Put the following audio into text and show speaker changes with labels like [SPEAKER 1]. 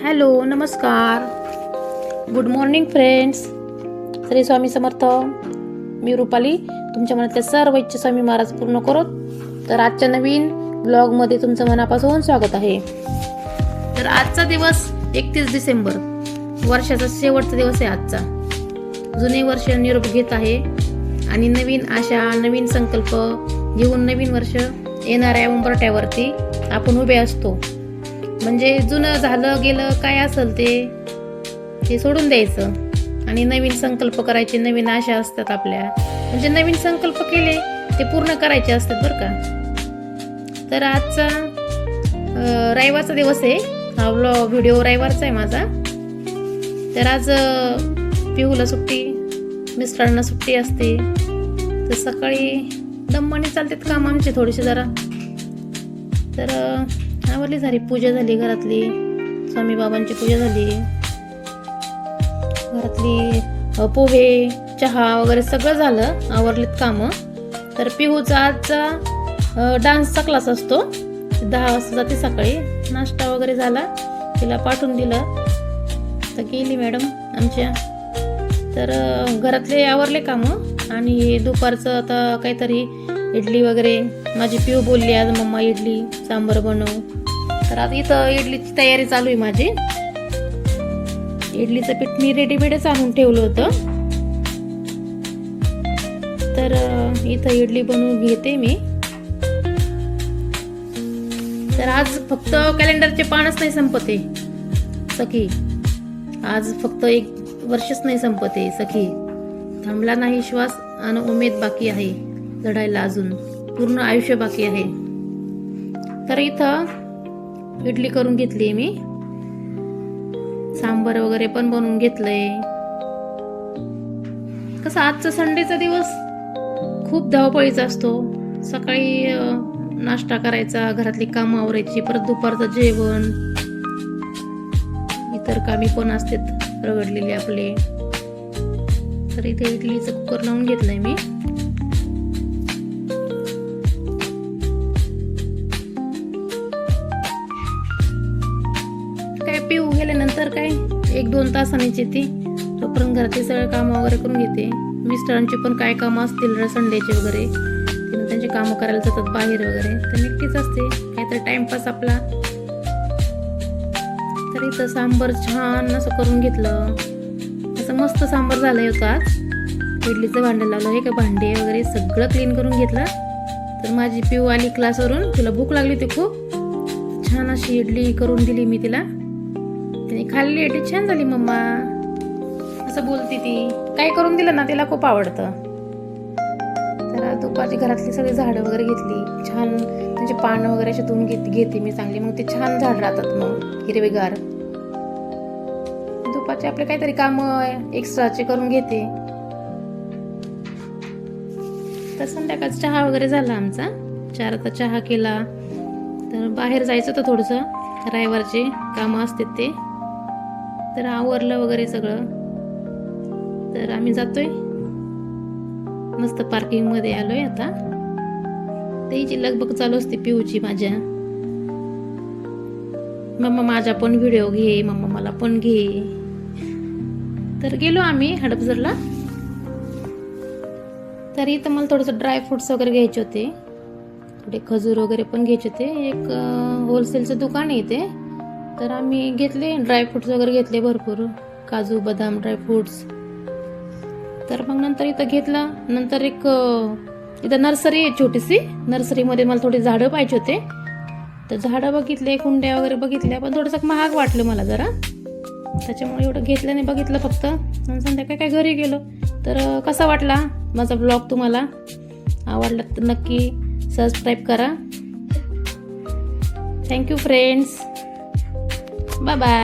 [SPEAKER 1] Hello, नमस्कार, good morning friends. Shri Swami Samarth. मी रुपाली, तुमच्या मनातल्या सर्व इच्छा स्वामी महाराज पूर्ण करोत. तर आजच्या नवीन ब्लॉगमध्ये तुमचं मनापासून स्वागत आहे. तर आजचा दिवस 31 डिसेंबर, वर्षाचा शेवटचा दिवस आहे आजचा. जुने वर्ष निरोप घेत आहे आणि नवीन आशा, नवीन संकल्प घेऊन नवीन वर्ष येणाऱ्या उंबरठ्यावरती आपण उभे असतो. म्हणजे जुनं झालं गेलं काय असेल ते सोडून द्यायचं आणि नवीन संकल्प करायचे. नवीन आशा असतात आपल्या, म्हणजे नवीन संकल्प केले ते पूर्ण करायचे असतात बरं का. तर आजचा रविवारचा दिवस आहे. हा व्हिडिओ रविवारचा आहे माझा. तर आज पिहूला सुट्टी, मिस्टरांना सुट्टी असते. तर सकाळी दम्माने चालतात काम आमचे थोडेसे जरा. तर आवरली, झाली पूजा, झाली घरातली, स्वामी बाबांची पूजा झाली, घरातली पोहे, चहा वगैरे सगळं झालं, आवरलीत कामं. तर पिहूचा आजचा डान्सचा क्लास असतो, 10 वाजता जाते सकाळी. नाश्ता वगैरे झाला, तिला पाठवून दिलं, तर गेली मॅडम आमच्या. तर घरातले आवरले कामं आणि दुपारचं आता काहीतरी इडली वगैरे. माझी पिऊ बोलली आज मम्मा इडली सांबर बनव. तर आता इथं इडलीची तयारी चालू आहे माझी. इडलीचं पीठ मी रेडीमेडच आणून ठेवलं होतं. तर इथं इडली बनवून घेते मी. तर आज फक्त कॅलेंडरचे पानच नाही संपते सखी. आज फक्त 1 वर्षच नाही संपते सखी. थांबला नाही श्वास आणि उमेद बाकी आहे लढायला, अजून पूर्ण आयुष्य बाकी आहे. तर इथं इडली करून घेतली मी, सांबर वगैरे पण बनवून घेतलंय. कसं आजचा संडेचा दिवस खूप धावपळीचा असतो. सकाळी नाश्ता करायचा, घरातली कामं आवरायची, परत दुपारचं जेवण, इतर कामी पण असतात रगडलेले आपले. तर इथे इडलीचं कुकर लावून घेतलंय मी. काय पिऊ गेल्यानंतर काय 1-2 तासांनीच येते. तोपर्यंत घरातली सगळं कामं वगैरे करून घेते. मिस्टरांचे पण काय कामं असतील संडेचे वगैरे, त्यांचे कामं करायला जातात बाहेर वगैरे. तर नक्कीच असते काहीतरी टाइमपास आपला. तर इथं सांबर छान असं करून घेतलं. असं मस्त सांबर झालं होतं आज. इडलीचं भांडं लावलं, हे का भांडे वगैरे सगळं क्लीन करून घेतलं. तर माझी पिऊ आली क्लासवरून, तिला भूक लागली होती खूप. छान अशी इडली करून दिली मी तिला. तिने खाल्ली, इडली छान झाली मम्मा असं बोलती ती. काय करून दिलं ना तिला खूप आवडतं. तर दुपारची घरातली सगळी झाडं वगैरे घेतली, छान त्यांची पानं वगैरे अशी धुवून घेते मी चांगली. मग ते छान झाड राहतात मग हिरवेगार. दुपारचे आपले काहीतरी कामं एक्स्ट्राचे करून घेते. तर संध्याकाळचा चहा वगैरे झाला आमचा. 4 आता चहा केला. तर बाहेर जायचं होतं थोडंसं, रविवारचे कामं असतात ते. तर आवरलं वगैरे सगळं. तर आम्ही जातोय, मस्त पार्किंग मध्ये आलोय आता. त्याची लगबग चालू असते पिऊची माझ्या. मम्मा माझा पण व्हिडिओ घे, मम्मा मला पण घे. तर गेलो आम्ही हडपसरला. तर इथं मला थोडंसं ड्रायफ्रुट्स वगैरे घ्यायचे होते, थोडे खजूर वगैरे पण घ्यायचे होते. एक होलसेलचं दुकान आहे इथे. तर आम्ही घेतले ड्रायफ्रुट्स वगैरे घेतले भरपूर, काजू बदाम ड्रायफ्रुट्स. तर मग नंतर इथं घेतलं. नंतर एक इथं नर्सरी आहे छोटीशी. नर्सरीमध्ये मला थोडी झाडं पाहिजे होते. तर झाडं बघितले, कुंड्या वगैरे बघितल्या, पण थोडंसं महाग वाटलं मला जरा. त्याच्यामुळे एवढं घेतलं नाही, बघितलं फक्त. संध्याकाळी काय घरी गेलो. तर कसा वाटला माझा ब्लॉग तुम्हाला? आवडला तर नक्की सबस्क्राईब करा. Thank you friends. Bye bye.